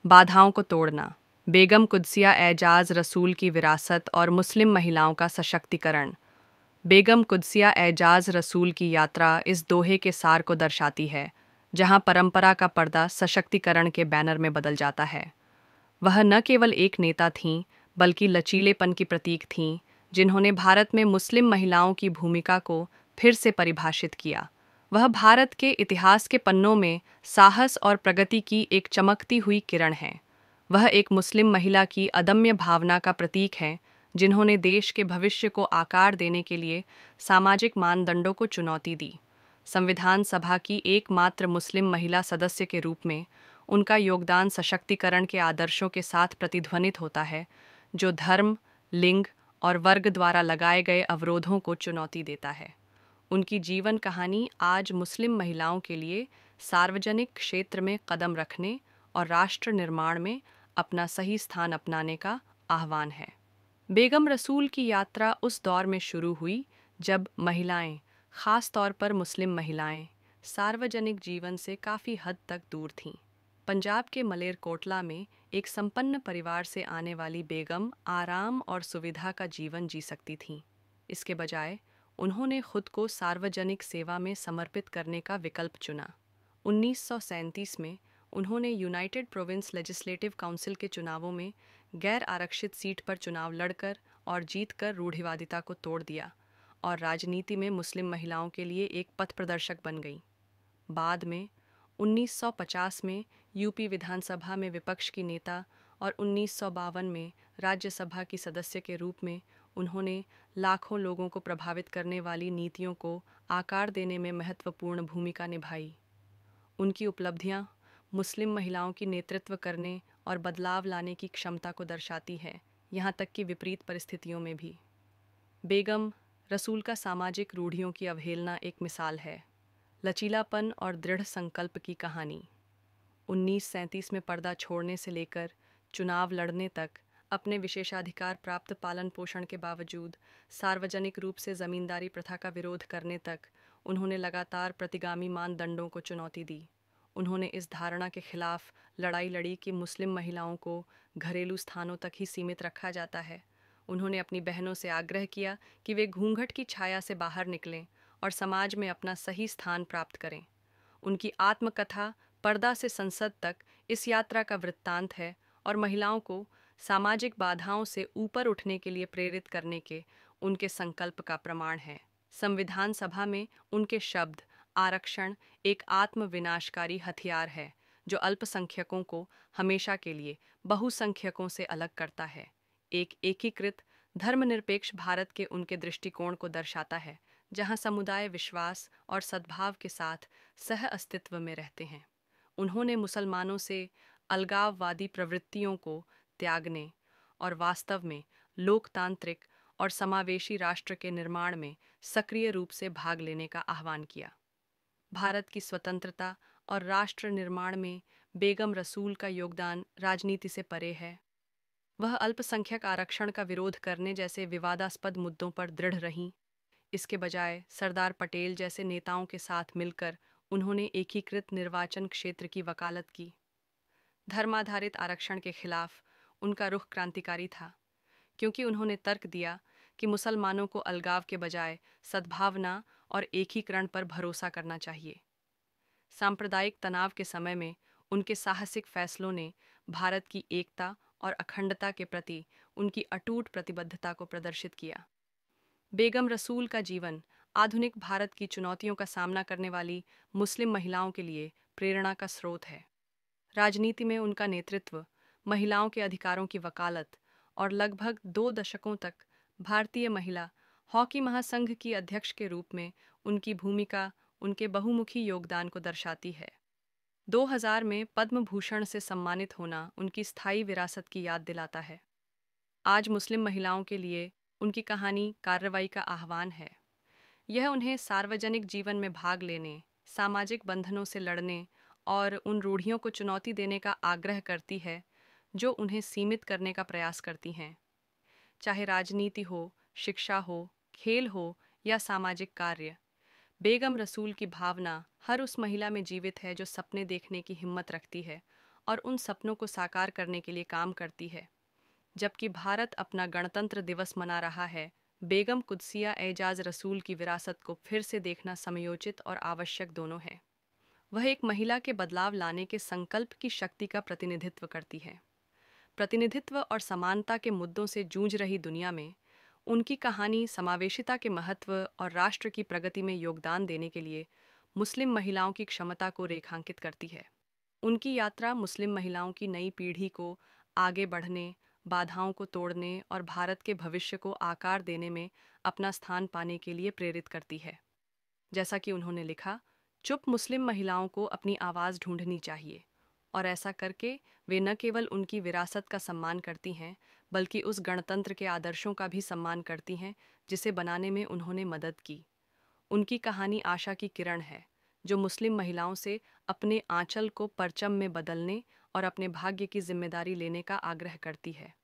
बाधाओं को तोड़ना। बेगम कुद्सिया एजाज रसूल की विरासत और मुस्लिम महिलाओं का सशक्तिकरण। बेगम कुद्सिया एजाज रसूल की यात्रा इस दोहे के सार को दर्शाती है, जहां परंपरा का पर्दा सशक्तिकरण के बैनर में बदल जाता है। वह न केवल एक नेता थीं, बल्कि लचीलेपन की प्रतीक थीं, जिन्होंने भारत में मुस्लिम महिलाओं की भूमिका को फिर से परिभाषित किया। वह भारत के इतिहास के पन्नों में साहस और प्रगति की एक चमकती हुई किरण हैं। वह एक मुस्लिम महिला की अदम्य भावना का प्रतीक हैं, जिन्होंने देश के भविष्य को आकार देने के लिए सामाजिक मानदंडों को चुनौती दी। संविधान सभा की एकमात्र मुस्लिम महिला सदस्य के रूप में उनका योगदान सशक्तिकरण के आदर्शों के साथ प्रतिध्वनित होता है, जो धर्म, लिंग और वर्ग द्वारा लगाए गए अवरोधों को चुनौती देता है। उनकी जीवन कहानी आज मुस्लिम महिलाओं के लिए सार्वजनिक क्षेत्र में कदम रखने और राष्ट्र निर्माण में अपना सही स्थान अपनाने का आह्वान है। बेगम रसूल की यात्रा उस दौर में शुरू हुई जब महिलाएं, खास तौर पर मुस्लिम महिलाएं, सार्वजनिक जीवन से काफ़ी हद तक दूर थीं। पंजाब के मलेरकोटला में एक संपन्न परिवार से आने वाली बेगम आराम और सुविधा का जीवन जी सकती थीं। इसके बजाय उन्होंने खुद को सार्वजनिक सेवा में समर्पित करने का विकल्प चुना। 1937 में उन्होंने यूनाइटेड प्रोविंस लेजिस्लेटिव काउंसिल के चुनावों में गैर आरक्षित सीट पर चुनाव लड़कर और जीतकर रूढ़िवादिता को तोड़ दिया और राजनीति में मुस्लिम महिलाओं के लिए एक पथ प्रदर्शक बन गई। बाद में 1950 में यूपी विधानसभा में विपक्ष की नेता और 1952 में राज्यसभा की सदस्य के रूप में उन्होंने लाखों लोगों को प्रभावित करने वाली नीतियों को आकार देने में महत्वपूर्ण भूमिका निभाई। उनकी उपलब्धियां मुस्लिम महिलाओं की नेतृत्व करने और बदलाव लाने की क्षमता को दर्शाती है, यहाँ तक कि विपरीत परिस्थितियों में भी। बेगम रसूल का सामाजिक रूढ़ियों की अवहेलना एक मिसाल है। लचीलापन और दृढ़ संकल्प की कहानी। 1937 में पर्दा छोड़ने से लेकर चुनाव लड़ने तक, अपने विशेषाधिकार प्राप्त पालन पोषण के बावजूद सार्वजनिक रूप से जमींदारी प्रथा का विरोध करने तक, उन्होंने लगातार प्रतिगामी मानदंडों को चुनौती दी। उन्होंने इस धारणा के खिलाफ लड़ाई लड़ी कि मुस्लिम महिलाओं को घरेलू स्थानों तक ही सीमित रखा जाता है। उन्होंने अपनी बहनों से आग्रह किया कि वे घूंघट की छाया से बाहर निकलें और समाज में अपना सही स्थान प्राप्त करें। उनकी आत्मकथा पर्दा से संसद तक इस यात्रा का वृत्तांत है और महिलाओं को सामाजिक बाधाओं से ऊपर उठने के लिए प्रेरित करने के उनके संकल्प का प्रमाण है। संविधान सभा में उनके शब्द आरक्षण एक आत्मविनाशकारी हथियार है, जो अल्पसंख्यकों को हमेशा के लिए बहुसंख्यकों से अलग करता है। एक एकीकृत धर्मनिरपेक्ष भारत के उनके दृष्टिकोण को दर्शाता है, जहां समुदाय विश्वास और सद्भाव के साथ सह अस्तित्व में रहते हैं। उन्होंने मुसलमानों से अलगाववादी प्रवृत्तियों को त्यागने और वास्तव में लोकतांत्रिक और समावेशी राष्ट्र के निर्माण में सक्रिय रूप से भाग लेने का आह्वान किया। भारत की स्वतंत्रता और राष्ट्र निर्माण में बेगम रसूल का योगदान राजनीति से परे है। वह अल्पसंख्यक आरक्षण का विरोध करने जैसे विवादास्पद मुद्दों पर दृढ़ रहीं। इसके बजाय सरदार पटेल जैसे नेताओं के साथ मिलकर उन्होंने एकीकृत निर्वाचन क्षेत्र की वकालत की। धर्माधारित आरक्षण के खिलाफ उनका रुख क्रांतिकारी था, क्योंकि उन्होंने तर्क दिया कि मुसलमानों को अलगाव के बजाय सद्भावना और एकीकरण पर भरोसा करना चाहिए। सांप्रदायिक तनाव के समय में उनके साहसिक फैसलों ने भारत की एकता और अखंडता के प्रति उनकी अटूट प्रतिबद्धता को प्रदर्शित किया। बेगम रसूल का जीवन आधुनिक भारत की चुनौतियों का सामना करने वाली मुस्लिम महिलाओं के लिए प्रेरणा का स्रोत है। राजनीति में उनका नेतृत्व, महिलाओं के अधिकारों की वकालत और लगभग 2 दशकों तक भारतीय महिला हॉकी महासंघ की अध्यक्ष के रूप में उनकी भूमिका उनके बहुमुखी योगदान को दर्शाती है। 2000 में पद्म भूषण से सम्मानित होना उनकी स्थायी विरासत की याद दिलाता है। आज मुस्लिम महिलाओं के लिए उनकी कहानी कार्रवाई का आह्वान है। यह उन्हें सार्वजनिक जीवन में भाग लेने, सामाजिक बंधनों से लड़ने और उन रूढ़ियों को चुनौती देने का आग्रह करती है जो उन्हें सीमित करने का प्रयास करती हैं। चाहे राजनीति हो, शिक्षा हो, खेल हो या सामाजिक कार्य, बेगम रसूल की भावना हर उस महिला में जीवित है जो सपने देखने की हिम्मत रखती है और उन सपनों को साकार करने के लिए काम करती है। जबकि भारत अपना गणतंत्र दिवस मना रहा है, बेगम कुद्सिया एजाज रसूल की विरासत को फिर से देखना समयोचित और आवश्यक दोनों है। वह एक महिला के बदलाव लाने के संकल्प की शक्ति का प्रतिनिधित्व करती है। प्रतिनिधित्व और समानता के मुद्दों से जूझ रही दुनिया में उनकी कहानी समावेशिता के महत्व और राष्ट्र की प्रगति में योगदान देने के लिए मुस्लिम महिलाओं की क्षमता को रेखांकित करती है। उनकी यात्रा मुस्लिम महिलाओं की नई पीढ़ी को आगे बढ़ने, बाधाओं को तोड़ने और भारत के भविष्य को आकार देने में अपना स्थान पाने के लिए प्रेरित करती है। जैसा कि उन्होंने लिखा, चुप मुस्लिम महिलाओं को अपनी आवाज़ ढूंढनी चाहिए, और ऐसा करके वे न केवल उनकी विरासत का सम्मान करती हैं, बल्कि उस गणतंत्र के आदर्शों का भी सम्मान करती हैं जिसे बनाने में उन्होंने मदद की। उनकी कहानी आशा की किरण है, जो मुस्लिम महिलाओं से अपने आंचल को परचम में बदलने और अपने भाग्य की जिम्मेदारी लेने का आग्रह करती है।